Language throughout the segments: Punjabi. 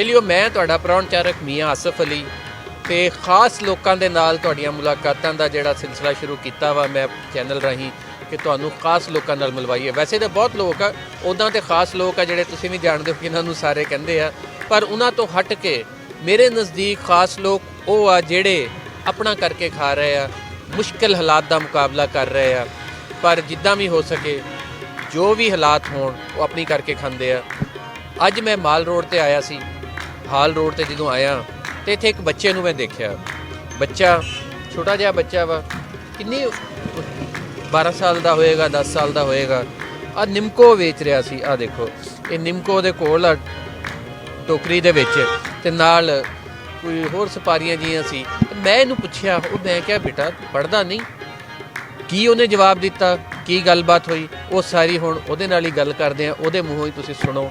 ਬੇਲੀਓ ਮੈਂ ਤੁਹਾਡਾ ਪ੍ਰਾਹੁਣਚਾਰਕ ਮੀਆਂ ਆਸਫ ਅਲੀ ਤੇ ਖਾਸ ਲੋਕਾਂ ਦੇ ਨਾਲ ਤੁਹਾਡੀਆਂ ਮੁਲਾਕਾਤਾਂ ਦਾ ਜਿਹੜਾ ਸਿਲਸਿਲਾ ਸ਼ੁਰੂ ਕੀਤਾ ਵਾ ਮੈਂ ਚੈਨਲ ਰਾਹੀਂ ਕਿ ਤੁਹਾਨੂੰ ਖਾਸ ਲੋਕਾਂ ਨਾਲ ਮਿਲਵਾਈਏ। ਵੈਸੇ ਤਾਂ ਬਹੁਤ ਲੋਕ ਆ, ਉੱਦਾਂ ਤੇ ਖਾਸ ਲੋਕ ਆ ਜਿਹੜੇ ਤੁਸੀਂ ਵੀ ਜਾਣਦੇ ਹੋ ਕਿ ਇਹਨਾਂ ਨੂੰ ਸਾਰੇ ਕਹਿੰਦੇ ਆ, ਪਰ ਉਹਨਾਂ ਤੋਂ ਹਟ ਕੇ ਮੇਰੇ ਨਜ਼ਦੀਕ ਖਾਸ ਲੋਕ ਉਹ ਆ ਜਿਹੜੇ ਆਪਣਾ ਕਰਕੇ ਖਾ ਰਹੇ ਆ, ਮੁਸ਼ਕਿਲ ਹਾਲਾਤ ਦਾ ਮੁਕਾਬਲਾ ਕਰ ਰਹੇ ਆ, ਪਰ ਜਿੱਦਾਂ ਵੀ ਹੋ ਸਕੇ ਜੋ ਵੀ ਹਾਲਾਤ ਹੋਣ ਉਹ ਆਪਣੀ ਕਰਕੇ ਖਾਂਦੇ ਆ। ਅੱਜ ਮੈਂ ਮਾਲ ਰੋਡ ਤੇ ਆਇਆ ਸੀ। ਹਾਲ ਰੋਡ ਤੇ ਜਦੋਂ ਆਇਆ ਤੇ ਇੱਥੇ ਇੱਕ ਬੱਚੇ ਨੂੰ ਮੈਂ ਦੇਖਿਆ। ਬੱਚਾ ਛੋਟਾ ਜਿਹਾ ਬੱਚਾ ਵਾ, ਕਿੰਨੀ 12 ਸਾਲ ਦਾ ਹੋਏਗਾ, 10 ਸਾਲ ਦਾ ਹੋਏਗਾ। ਆ ਨਿੰਮਕੋ ਵੇਚ ਰਿਹਾ ਸੀ। ਆ ਦੇਖੋ, ਇਹ ਨਿੰਮਕੋ ਦੇ ਕੋਲ ਆ ਟੋਕਰੀ ਦੇ ਵਿੱਚ, ਤੇ ਨਾਲ ਕੋਈ ਹੋਰ ਸਪਾਰੀਆਂ ਜੀਆਂ ਸੀ। ਮੈਂ ਇਹਨੂੰ ਪੁੱਛਿਆ, ਉਹ ਮੈਂ ਕਿਹਾ ਬੇਟਾ ਤੂੰ ਪੜ੍ਹਦਾ ਨਹੀਂ? ਕੀ ਉਹਨੇ ਜਵਾਬ ਦਿੱਤਾ, ਕੀ ਗੱਲਬਾਤ ਹੋਈ, ਉਹ ਸਾਰੀ ਹੁਣ ਉਹਦੇ ਨਾਲ ਹੀ ਗੱਲ ਕਰਦੇ ਆ, ਉਹਦੇ ਮੂੰਹੋਂ ਹੀ ਤੁਸੀਂ ਸੁਣੋ।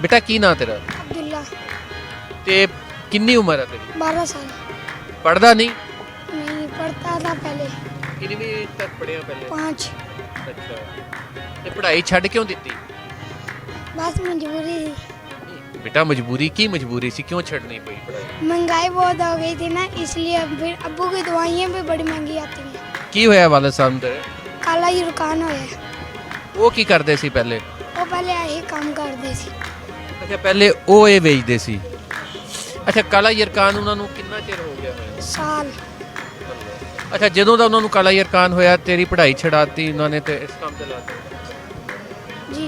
ਬੇਟਾ ਕੀ ਨਾਂ ਤੇਰਾ? अब्दुल्ला। ਤੇ ਕਿੰਨੀ ਉਮਰ ਹੈ ਤੇਰੀ? 12 साल। ਪੜ੍ਹਦਾ ਨਹੀਂ? नहीं पढ़ता था पहले। ਕਿੰਨੀ ਤੱਕ ਪੜ੍ਹਿਆ ਪਹਿਲੇ? 5। ਅੱਛਾ, ਤੇ ਪੜ੍ਹਾਈ ਛੱਡ ਕਿਉਂ ਦਿੱਤੀ? बस मजबूरी थी, बेटा मजबूरी की मजबूरी सी क्यों छड़नी पड़ी पढ़ाई? महंगाई बहुत हो गई थी ना, इसलिए फिर अब्बू की दवाइयाँ भी बड़ी महंगी आती हैं। की होया वाले साहब तेरे? काला युरकान होया। वो की करते सी पहले? वो पहले यही काम करते सी। अच्छा, पहले वो ये बेचते सी। अच्छा, काला यरकान ਉਹਨਾਂ ਨੂੰ ਕਿੰਨਾ ਚਿਰ ਹੋ ਗਿਆ ਹੋਇਆ? साल। ਅੱਛਾ, ਜਦੋਂ ਦਾ ਉਹਨਾਂ ਨੂੰ ਕਾਲਾ ਯਰਕਾਨ ਹੋਇਆ ਤੇਰੀ ਪੜ੍ਹਾਈ ਛਡਾਤੀ ਉਹਨਾਂ ਨੇ ਤੇ ਇਸ ਕੰਮ ਤੇ ਲਾ ਦਿੱਤਾ। जी।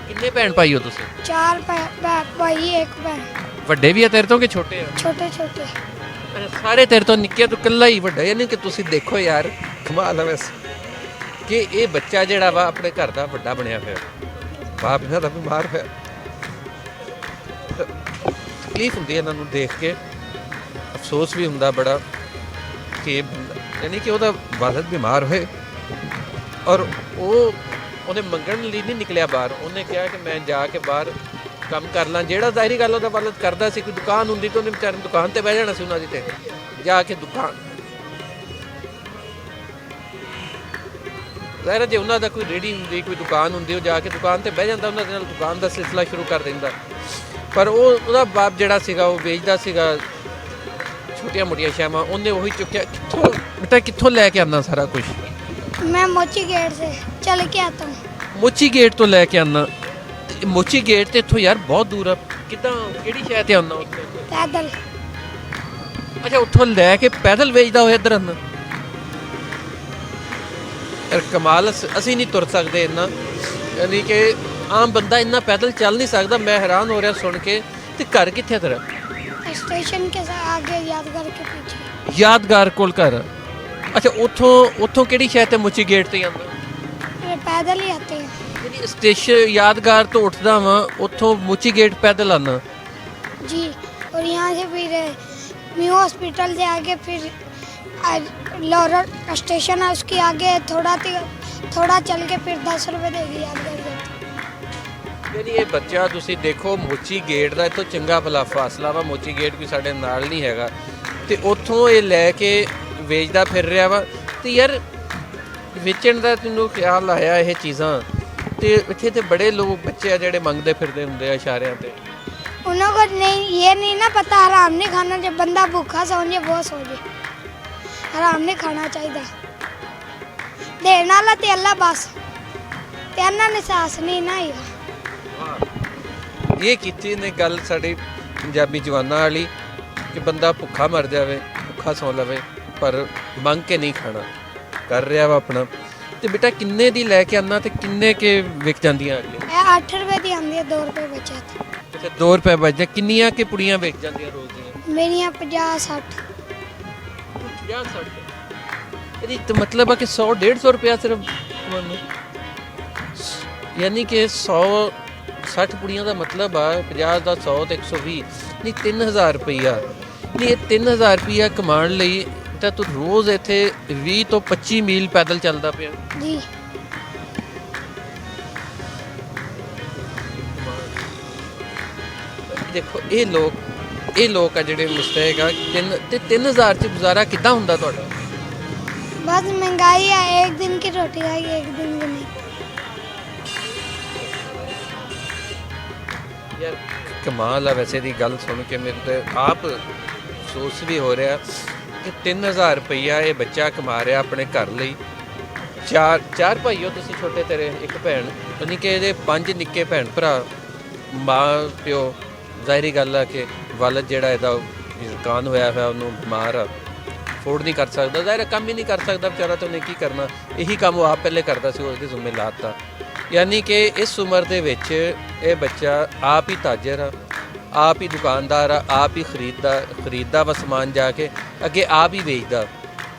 ਕਿੰਨੇ ਭੈਣ ਭਾਈ ਹੋ ਤੁਸੀਂ? 4 भाई 1 बहन। ਵੱਡੇ ਵੀ ਆ ਤੇਰੇ ਤੋਂ ਕਿ ਛੋਟੇ ਆ? छोटे छोटे। ਅੱਛਾ, ਸਾਰੇ ਤੇਰੇ ਤੋਂ ਨਿੱਕੇ, ਤੂੰ ਇਕੱਲਾ ਹੀ ਵੱਡਾ। ਯਾਨੀ ਕਿ ਤੁਸੀਂ ਦੇਖੋ ਯਾਰ, ਕਮਾਲ ਹੈ ਵੈਸੇ ਕਿ ਇਹ ਬੱਚਾ ਜਿਹੜਾ ਵਾ ਆਪਣੇ ਘਰ ਦਾ ਵੱਡਾ ਬਣਿਆ ਹੋਇਆ, ਬਾਪ ਇਹਨਾਂ ਦਾ ਬਿਮਾਰ ਹੋਇਆ। ਤਕਲੀਫ ਹੁੰਦੀ ਹੈ ਇਹਨਾਂ ਨੂੰ ਦੇਖ ਕੇ, ਅਫਸੋਸ ਵੀ ਹੁੰਦਾ ਬੜਾ ਕਿ ਯਾਨੀ ਕਿ ਉਹਦਾ ਵਾਲਦ ਬਿਮਾਰ ਹੋਏ ਔਰ ਉਹਨੇ ਮੰਗਣ ਲਈ ਨਹੀਂ ਨਿਕਲਿਆ ਬਾਹਰ। ਉਹਨੇ ਕਿਹਾ ਕਿ ਮੈਂ ਜਾ ਕੇ ਬਾਹਰ ਕੰਮ ਕਰ ਲਾਂ, ਜਿਹੜਾ ਜ਼ਾਹਿਰੀ ਗੱਲ ਉਹਦਾ ਵਾਲਦ ਕਰਦਾ ਸੀ। ਕੋਈ ਦੁਕਾਨ ਹੁੰਦੀ ਤਾਂ ਉਹਨੇ ਵਿਚਾਰੇ ਨੂੰ ਦੁਕਾਨ ਤੇ ਬਹਿ ਜਾਣਾ ਸੀ ਉਹਨਾਂ ਦੀ, ਤੇ ਜਾ ਕੇ ਦੁਕਾਨ ਜ਼ਾਹਿਰ ਜੇ ਉਹਨਾਂ ਦਾ ਕੋਈ ਰੇਹੜੀ ਹੁੰਦੀ, ਕੋਈ ਦੁਕਾਨ ਹੁੰਦੀ, ਉਹ ਜਾ ਕੇ ਦੁਕਾਨ ਤੇ ਬਹਿ ਜਾਂਦਾ, ਉਹਨਾਂ ਦੇ ਨਾਲ ਦੁਕਾਨ ਦਾ ਸਿਲਸਿਲਾ ਸ਼ੁਰੂ ਕਰ ਦਿੰਦਾ। ਪਰ ਉਹਦਾ ਬਾਪ ਜਿਹੜਾ ਸੀਗਾ ਉਹ ਵੇਚਦਾ ਸੀਗਾ ਛੋਟੀਆਂ ਮੋਟੀਆਂ ਸ਼ੈਵਾਂ। ਉਹਨੇ ਉਹੀ ਚੁੱਕਿਆ। ਕਿੱਥੋਂ ਬੇਟਾ, ਕਿੱਥੋਂ ਲੈ ਕੇ ਆਉਂਦਾ ਸਾਰਾ ਕੁਝ? मैं मोची गेट से चल के आता हूँ। ਮੋਚੀ ਗੇਟ ਤੋਂ ਲੈ ਕੇ ਆਉਂਦਾ? ਮੋਚੀ ਗੇਟ ਤੇ ਇੱਥੋਂ ਯਾਰ ਬਹੁਤ ਦੂਰ ਆ। ਕਿੱਦਾਂ, ਕਿਹੜੀ ਸ਼ਹਿਰ ਤੇ ਆਉਂਦਾ ਉੱਥੇ? पैदल। ਅੱਛਾ, ਉੱਥੋਂ ਲੈ ਕੇ ਪੈਦਲ ਵੇਚਦਾ ਹੋਇਆ ਇੱਧਰ ਆਉਂਦਾ? ਯਾਰ ਕਮਾਲ। ਅਸੀਂ ਨਹੀਂ ਤੁਰ ਸਕਦੇ ਇੰਨਾ, ਯਾਨੀ ਕਿ ਆਮ ਬੰਦਾ ਇੰਨਾ ਪੈਦਲ ਚੱਲ ਨਹੀਂ ਸਕਦਾ। ਮੈਂ ਹੈਰਾਨ ਹੋ ਰਿਹਾ ਸੁਣ ਕੇ। ਤੇ ਘਰ ਕਿੱਥੇ ਤੇਰਾ? स्टेशन के आगे यादगार के पीछे। ਯਾਦਗਾਰ ਕੋਲ ਘਰ ਆ? ਅੱਛਾ, ਉੱਥੋਂ ਕਿਹੜੀ ਸ਼ਹਿਰ ਤੇ ਮੋਚੀ ਗੇਟ ਤੇ ਆਉਂਦਾ? पैदल ही आते हैं। ਯਾਨੀ ਸਟੇਸ਼ਨ ਯਾਦਗਾਰ ਤੋਂ ਉੱਠਦਾ ਵਾਂ, ਉੱਥੋਂ ਮੋਚੀ ਗੇਟ ਪੈਦਲ ਆਉਣਾ? जी। और यहाँ से फिर न्यू हॉस्पिटल से आगे फिर लॉरर स्टेशन है, उसके आगे थोड़ा चल के फिर 10 रुपये देगी यादगार गेट। ਯਾਨੀ ਇਹ ਬੱਚਾ ਤੁਸੀਂ ਦੇਖੋ, ਮੋਚੀ ਗੇਟ ਦਾ ਇੱਥੋਂ ਚੰਗਾ ਭਲਾ ਫਾਸਲਾ ਵਾ। ਮੋਚੀ ਗੇਟ ਵੀ ਸਾਡੇ ਨਾਲ ਨਹੀਂ ਹੈਗਾ, ਤੇ ਉੱਥੋਂ ਇਹ ਲੈ ਕੇ ਵੇਚਦਾ ਫਿਰ ਰਿਹਾ ਵਾ। ਤੇ ਯਾਰ ਵੇਚਣ ਦਾ ਤੈਨੂੰ ਖਿਆਲ ਆਇਆ ਇਹ ਚੀਜ਼ਾਂ? ਤੇ ਇੱਥੇ ਤੇ ਬੜੇ ਲੋਕ ਬੱਚੇ ਆ ਜਿਹੜੇ ਮੰਗਦੇ ਫਿਰਦੇ ਹੁੰਦੇ ਆ ਇਸ਼ਾਰਿਆਂ ਤੇ। उन्हों को ये नहीं ना पता हराम नहीं खाना। जब बंदा भूखा सो जाए वो सो जाए, हराम नहीं खाना चाहिए। देने वाला ते अल्लाह बस, ते अन्ना ने सास नहीं ना ही। ਇਹ ਕੀਤੀ ਨੇ ਗੱਲ ਸਾਡੀ ਪੰਜਾਬੀ ਜਵਾਨਾਂ ਵਾਲੀ ਕਿ ਬੰਦਾ ਭੁੱਖਾ ਮਰ ਜਾਵੇ, ਭੁੱਖਾ ਸੌ ਲਵੇ, ਪਰ ਮੰਗ ਕੇ ਨਹੀਂ ਖਾਣਾ। ਕਰ ਰਿਹਾ ਵਾ ਆਪਣਾ। ਤੇ ਬੇਟਾ ਕਿੰਨੇ ਦੀ ਲੈ ਕੇ ਆਉਣਾ ਤੇ ਕਿੰਨੇ ਕੇ ਵਿਕ ਜਾਂਦੀਆਂ ਅੱਗੇ? 8 रुपये की आती है, 2 रुपये बचे थे। ਅੱਛਾ, 2 ਰੁਪਏ ਬਚਦੇ। ਕਿੰਨੀਆਂ ਕਿ ਪੁੜੀਆਂ ਵਿਕ ਜਾਂਦੀਆਂ ਰੋਜ਼ ਦੀਆਂ? मेरियाँ 50-60। 50-60? ਇਹਦੀ ਤਾਂ ਮਤਲਬ ਆ ਕਿ 100-150 ਰੁਪਇਆ ਸਿਰਫ ਤੁਹਾਨੂੰ, ਯਾਨੀ ਕਿ 160 ਪੁੜੀਆਂ ਦਾ ਮਤਲਬ ਆ 50 ਦਾ 100 ਤੇ 120, ਨਹੀਂ 3000 ਰੁਪਈਆ। ਨਹੀਂ, ਇਹ 3000 ਰੁਪਈਆ ਕਮਾਉਣ ਲਈ ਤਾਂ ਤੂੰ ਰੋਜ਼ ਇੱਥੇ 20 ਤੋਂ 25 ਮੀਲ ਪੈਦਲ ਚੱਲਦਾ ਪਿਆ। जी। ਦੇਖੋ ਇਹ ਲੋਕ ਆ ਜਿਹੜੇ ਮੁਸਤਹਿਕ ਆ। 3000 ਚ ਗੁਜ਼ਾਰਾ ਕਿੱਦਾਂ ਹੁੰਦਾ ਤੁਹਾਡਾ? बस महंगाई है, एक दिन की रोटी खाएगी, एक दिन की नहीं। ਯਾਰ ਕਮਾਲ ਆ ਵੈਸੇ ਦੀ ਗੱਲ ਸੁਣ ਕੇ ਮੇਰੇ ਤੇ ਆਪ ਅਫਸੋਸ ਵੀ ਹੋ ਰਿਹਾ ਕਿ 3000 ਰੁਪਈਆ ਇਹ ਬੱਚਾ ਕਮਾ ਰਿਹਾ ਆਪਣੇ ਘਰ ਲਈ। ਚਾਰ ਭਾਈ ਹੋ ਤੁਸੀਂ, ਛੋਟੇ ਤੇਰੇ ਇੱਕ ਭੈਣ, ਯਾਨੀ ਕਿ ਇਹਦੇ 5 ਨਿੱਕੇ ਭੈਣ ਭਰਾ। ਮਾਂ ਪਿਓ ਜ਼ਾਹਿਰੀ ਗੱਲ ਆ ਕਿ ਵਾਲਦ ਜਿਹੜਾ ਇਹਦਾ ਇਨਕਾਨ ਹੋਇਆ ਹੋਇਆ, ਉਹਨੂੰ ਬਿਮਾਰ ਆ, ਅਫੋਰਡ ਨਹੀਂ ਕਰ ਸਕਦਾ, ਜ਼ਾਹਿਰ ਕੰਮ ਹੀ ਨਹੀਂ ਕਰ ਸਕਦਾ ਵਿਚਾਰਾ, ਤਾਂ ਉਹਨੇ ਕੀ ਕਰਨਾ। ਇਹੀ ਕੰਮ ਉਹ ਆਪ ਪਹਿਲੇ ਕਰਦਾ ਸੀ, ਉਹਦੇ ਜ਼ਿੰਮੇ ਲਾਤਾ। ਯਾਨੀ ਕਿ ਇਸ ਉਮਰ ਦੇ ਵਿੱਚ ਇਹ ਬੱਚਾ ਆਪ ਹੀ ਤਾਜਰ ਆ, ਆਪ ਹੀ ਦੁਕਾਨਦਾਰ ਆ, ਆਪ ਹੀ ਖਰੀਦਦਾ ਵਾ ਸਮਾਨ ਜਾ ਕੇ, ਅੱਗੇ ਆਪ ਹੀ ਵੇਚਦਾ।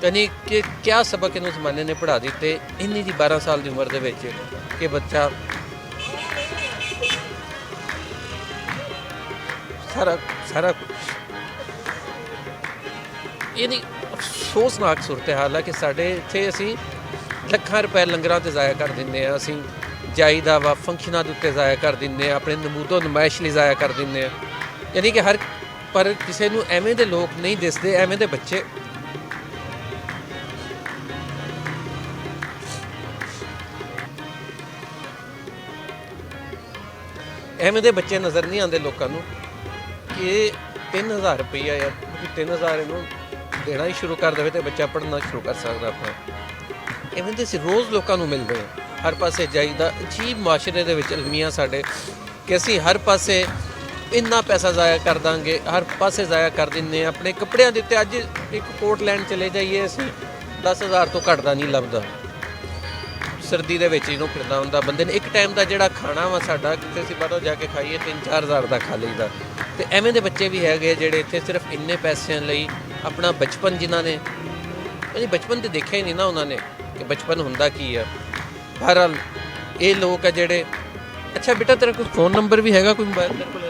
ਯਾਨੀ ਕਿ ਕਿਆ ਸਬਕ ਇਹਨੂੰ ਜ਼ਮਾਨੇ ਨੇ ਪੜ੍ਹਾ ਦਿੱਤੇ ਇੰਨੀ ਦੀ 12 ਸਾਲ ਦੀ ਉਮਰ ਦੇ ਵਿੱਚ ਕਿ ਬੱਚਾ ਸਾਰਾ ਕੁਛ। ਇਹਦੀ ਅਫਸੋਸਨਾਕ ਸੂਰਤ ਹਾਲ ਹੈ ਕਿ ਸਾਡੇ ਇੱਥੇ ਅਸੀਂ ਲੱਖਾਂ ਰੁਪਏ ਲੰਗਰਾਂ 'ਤੇ ਜ਼ਾਇਆ ਕਰ ਦਿੰਦੇ ਹਾਂ, ਅਸੀਂ ਜਾਈਦਾ ਵਾ ਫੰਕਸ਼ਨਾਂ ਦੇ ਉੱਤੇ ਜ਼ਾਇਆ ਕਰ ਦਿੰਦੇ ਹਾਂ, ਆਪਣੇ ਨਮੂਦੋ ਨੁਮਾਇਸ਼ ਲਈ ਜ਼ਾਇਆ ਕਰ ਦਿੰਦੇ ਹਾਂ। ਯਾਨੀ ਕਿ ਪਰ ਕਿਸੇ ਨੂੰ ਐਵੇਂ ਦੇ ਲੋਕ ਨਹੀਂ ਦਿਸਦੇ, ਐਵੇਂ ਦੇ ਬੱਚੇ ਨਜ਼ਰ ਨਹੀਂ ਆਉਂਦੇ ਲੋਕਾਂ ਨੂੰ ਕਿ 3000 ਰੁਪਈਆ ਯਾਰ, 3000 ਇਹਨੂੰ ਦੇਣਾ ਹੀ ਸ਼ੁਰੂ ਕਰ ਦੇਵੇ ਤੇ ਬੱਚਾ ਪੜ੍ਹਨਾ ਸ਼ੁਰੂ ਕਰ ਸਕਦਾ ਆਪਣਾ। ਇਵੇਂ ਦੇ ਅਸੀਂ ਰੋਜ਼ ਲੋਕਾਂ ਨੂੰ ਮਿਲਦੇ ਹਾਂ, ਹਰ ਪਾਸੇ ਜਾਈਦਾ। ਅਜੀਬ ਮੁਆਸ਼ਰੇ ਦੇ ਵਿੱਚ ਅਲਮੀਆਂ ਸਾਡੇ ਕਿ ਅਸੀਂ ਹਰ ਪਾਸੇ ਇੰਨਾ ਪੈਸਾ ਜ਼ਾਇਆ ਕਰ ਦਾਂਗੇ, ਹਰ ਪਾਸੇ ਜ਼ਾਇਆ ਕਰ ਦਿੰਦੇ ਹਾਂ ਆਪਣੇ ਕੱਪੜਿਆਂ ਦੇ ਉੱਤੇ। ਅੱਜ ਇੱਕ ਕੋਟ ਲੈਣ ਚਲੇ ਜਾਈਏ ਅਸੀਂ, 10000 ਤੋਂ ਘੱਟ ਦਾ ਨਹੀਂ ਲੱਭਦਾ। ਸਰਦੀ ਦੇ ਵਿੱਚ ਇਹਨੂੰ ਫਿਰਦਾ ਹੁੰਦਾ ਬੰਦੇ ਨੇ। ਇੱਕ ਟਾਈਮ ਦਾ ਜਿਹੜਾ ਖਾਣਾ ਵਾ ਸਾਡਾ, ਕਿਤੇ ਅਸੀਂ ਬਾਹਰੋਂ ਜਾ ਕੇ ਖਾਈਏ 3-4000 ਦਾ ਖਾ ਲਈਦਾ। ਤੇ ਐਵੇਂ ਦੇ ਬੱਚੇ ਵੀ ਹੈਗੇ ਜਿਹੜੇ ਇੱਥੇ ਸਿਰਫ ਇੰਨੇ ਪੈਸਿਆਂ ਲਈ ਆਪਣਾ ਬਚਪਨ, ਜਿਨ੍ਹਾਂ ਨੇ ਬਚਪਨ ਤੇ ਦੇਖਿਆ ਹੀ ਨਹੀਂ ਨਾ ਉਹਨਾਂ ਨੇ ਕਿ ਬਚਪਨ ਹੁੰਦਾ ਕੀ ਆ। ਬਹਰਹਾਲ ਇਹ ਲੋਕ ਆ ਜਿਹੜੇ। ਅੱਛਾ ਬੇਟਾ, ਤੇਰਾ ਕੋਈ ਫ਼ੋਨ ਨੰਬਰ ਵੀ ਹੈਗਾ, ਕੋਈ ਮੋਬਾਈਲ ਤੇਰੇ ਕੋਲ?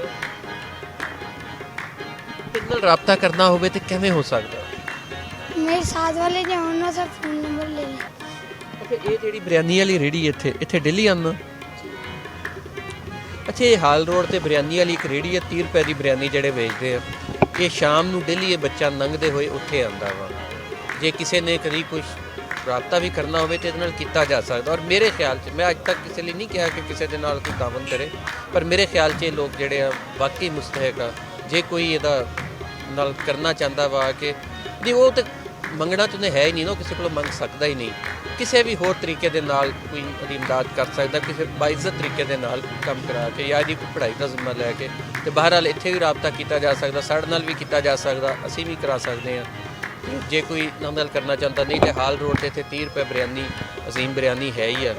ਤੇਰੇ ਨਾਲ ਰਾਬਤਾ ਕਰਨਾ ਹੋਵੇ ਤੇ ਕਿਵੇਂ ਹੋ ਸਕਦਾ? ਮੇਰੇ ਸਾਥ ਵਾਲੇ ਜੋ ਉਹਨਾਂ ਦਾ ਫੋਨ ਨੰਬਰ ਲੈ ਲੈ। ਇਹ ਜਿਹੜੀ ਬਿਰਿਆਨੀ ਵਾਲੀ ਰੇਹੜੀ ਇੱਥੇ ਡੇਲੀ ਆਉਂਦਾ? ਅੱਛਾ, ਇਹ ਹਾਲ ਰੋਡ ਤੇ ਬਿਰਿਆਨੀ ਵਾਲੀ ਇੱਕ ਰੇਹੜੀ ਹੈ, 30 ਰੁਪਏ ਦੀ ਬਿਰਿਆਨੀ ਜਿਹੜੇ ਵੇਚਦੇ ਆ। ਇਹ ਸ਼ਾਮ ਨੂੰ ਡੇਲੀ ਇਹ ਬੱਚਾ ਲੰਘਦੇ ਹੋਏ ਉੱਥੇ ਆਉਂਦਾ ਵਾ। ਜੇ ਕਿਸੇ ਨੇ ਕਦੀ ਕੁਛ ਰਾਬਤਾ ਵੀ ਕਰਨਾ ਹੋਵੇ ਤੇ ਇਹਦੇ ਨਾਲ ਕੀਤਾ ਜਾ ਸਕਦਾ। ਔਰ ਮੇਰੇ ਖਿਆਲ 'ਚ, ਮੈਂ ਅੱਜ ਤੱਕ ਕਿਸੇ ਲਈ ਨਹੀਂ ਕਿਹਾ ਕਿ ਕਿਸੇ ਦੇ ਨਾਲ ਕੋਈ ਤਾਵਨ ਕਰੇ, ਪਰ ਮੇਰੇ ਖਿਆਲ 'ਚ ਇਹ ਲੋਕ ਜਿਹੜੇ ਆ ਵਾਕਈ ਮੁਸਤਹਿਕ ਆ। ਜੇ ਕੋਈ ਇਹਦਾ ਨਾਲ ਕਰਨਾ ਚਾਹੁੰਦਾ ਵਾ ਕਿ ਨਹੀਂ, ਉਹ ਤਾਂ ਮੰਗਣਾ ਤਾਂ ਉਹਨੇ ਹੈ ਹੀ ਨਹੀਂ ਨਾ, ਕਿਸੇ ਕੋਲੋਂ ਮੰਗ ਸਕਦਾ ਹੀ ਨਹੀਂ। ਕਿਸੇ ਵੀ ਹੋਰ ਤਰੀਕੇ ਦੇ ਨਾਲ ਕੋਈ ਉਹਦੀ ਇਮਦਾਦ ਕਰ ਸਕਦਾ, ਕਿਸੇ ਬਾਇਜ਼ਤ ਤਰੀਕੇ ਦੇ ਨਾਲ ਕੰਮ ਕਰਾ ਕੇ, ਜਾਂ ਇਹਦੀ ਕੋਈ ਪੜ੍ਹਾਈ ਦਾ ਜ਼ਿੰਮਾ ਲੈ ਕੇ। ਤੇ ਬਹਰਹਾਲ ਇੱਥੇ ਵੀ ਰਾਬਤਾ ਕੀਤਾ ਜਾ ਸਕਦਾ, ਸਾਡੇ ਨਾਲ ਵੀ ਕੀਤਾ ਜਾ ਸਕਦਾ, ਅਸੀਂ ਵੀ ਕਰਾ ਸਕਦੇ ਹਾਂ ਜੇ ਕੋਈ ਨਾਲ ਕਰਨਾ ਚਾਹੁੰਦਾ। ਨਹੀਂ ਤੇ ਹਾਲ ਰੋਡ 'ਤੇ ਇੱਥੇ 30 ਰੁਪਏ ਬਿਰਿਆਨੀ, ਅਜ਼ੀਮ ਬਿਰਿਆਨੀ ਹੈ ਹੀ ਆ,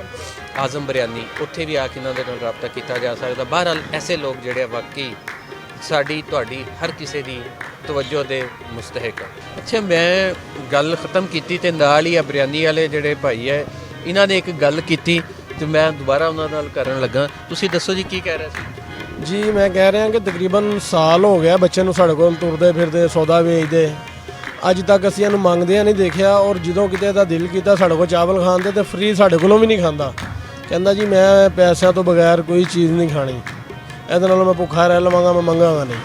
ਆਜ਼ਮ ਬਿਰਿਆਨੀ, ਉੱਥੇ ਵੀ ਆ ਕੇ ਇਹਨਾਂ ਦੇ ਨਾਲ ਰਾਬਤਾ ਕੀਤਾ ਜਾ ਸਕਦਾ। ਬਹਰਹਾਲ ਐਸੇ ਲੋਕ ਜਿਹੜੇ ਆ ਵਾਕਈ ਸਾਡੀ ਤੁਹਾਡੀ ਹਰ ਕਿਸੇ ਦੀ ਤਵੱਜੋ ਦੇ ਮੁਸਤਹਿਕ ਆ। ਅੱਛਾ, ਮੈਂ ਗੱਲ ਖ਼ਤਮ ਕੀਤੀ ਤੇ ਨਾਲ ਹੀ ਆ ਬਿਰਿਆਨੀ ਵਾਲੇ ਜਿਹੜੇ ਭਾਈ ਹੈ, ਇਹਨਾਂ ਨੇ ਇੱਕ ਗੱਲ ਕੀਤੀ ਤੇ ਮੈਂ ਦੁਬਾਰਾ ਉਹਨਾਂ ਨਾਲ ਕਰਨ ਲੱਗਾ। ਤੁਸੀਂ ਦੱਸੋ ਜੀ, ਕੀ ਕਹਿ ਰਹੇ ਸੀ? ਜੀ ਮੈਂ ਕਹਿ ਰਿਹਾ ਕਿ ਤਕਰੀਬਨ ਸਾਲ ਹੋ ਗਿਆ ਬੱਚੇ ਨੂੰ ਸਾਡੇ ਕੋਲ ਤੁਰਦੇ ਫਿਰਦੇ, ਸੌਦਾ ਵੇਚਦੇ। ਅੱਜ ਤੱਕ ਅਸੀਂ ਇਹਨੂੰ ਮੰਗਦਿਆਂ ਨਹੀਂ ਦੇਖਿਆ। ਔਰ ਜਦੋਂ ਕਿਤੇ ਇਹਦਾ ਦਿਲ ਕੀਤਾ ਸਾਡੇ ਕੋਲ ਚਾਵਲ ਖਾਣ ਦੇ, ਤੇ ਫ੍ਰੀ ਸਾਡੇ ਕੋਲੋਂ ਵੀ ਨਹੀਂ ਖਾਂਦਾ। ਕਹਿੰਦਾ ਜੀ ਮੈਂ ਪੈਸਿਆਂ ਤੋਂ ਬਗੈਰ ਕੋਈ ਚੀਜ਼ ਨਹੀਂ ਖਾਣੀ, ਇਹਦੇ ਨਾਲੋਂ ਮੈਂ ਭੁੱਖਾ ਰਹਿ ਲਵਾਂਗਾ, ਮੈਂ ਮੰਗਾਂਗਾ ਨਹੀਂ।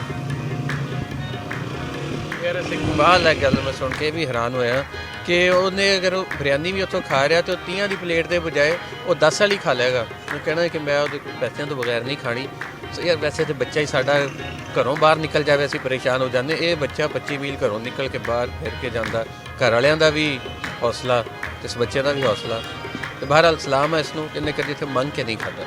ਯਾਰ ਅਸੀਂ ਕਮਾਲ ਹੈ ਗੱਲ, ਮੈਂ ਸੁਣ ਕੇ ਵੀ ਹੈਰਾਨ ਹੋਇਆ ਕਿ ਉਹਨੇ ਅਗਰ ਉਹ ਬਿਰਿਆਨੀ ਵੀ ਉੱਥੋਂ ਖਾ ਰਿਹਾ ਤੇ ਉਹ 30 ਦੀ ਪਲੇਟ ਦੇ ਬਜਾਏ ਉਹ 10 ਵਾਲੀ ਖਾ ਲਏਗਾ। ਉਹ ਕਹਿਣਾ ਕਿ ਮੈਂ ਉਹਦੇ ਪੈਸਿਆਂ ਤੋਂ ਬਗੈਰ ਨਹੀਂ ਖਾਣੀ। ਸੋ ਯਾਰ ਵੈਸੇ ਤਾਂ ਬੱਚਾ ਹੀ ਸਾਡਾ ਘਰੋਂ ਬਾਹਰ ਨਿਕਲ ਜਾਵੇ ਅਸੀਂ ਪਰੇਸ਼ਾਨ ਹੋ ਜਾਂਦੇ। ਇਹ ਬੱਚਾ 25 ਮੀਲ ਘਰੋਂ ਨਿਕਲ ਕੇ ਬਾਹਰ ਫਿਰ ਕੇ ਜਾਂਦਾ, ਘਰ ਵਾਲਿਆਂ ਦਾ ਵੀ ਹੌਸਲਾ ਤੇ ਇਸ ਬੱਚੇ ਦਾ ਵੀ ਹੌਸਲਾ। ਤੇ ਬਹਰਹਾਲ ਸਲਾਮ ਹੈ ਇਸ ਨੂੰ, ਇਹਨੇ ਕਦੇ ਇੱਥੇ ਮੰਗ ਕੇ ਨਹੀਂ ਖਾਧਾ।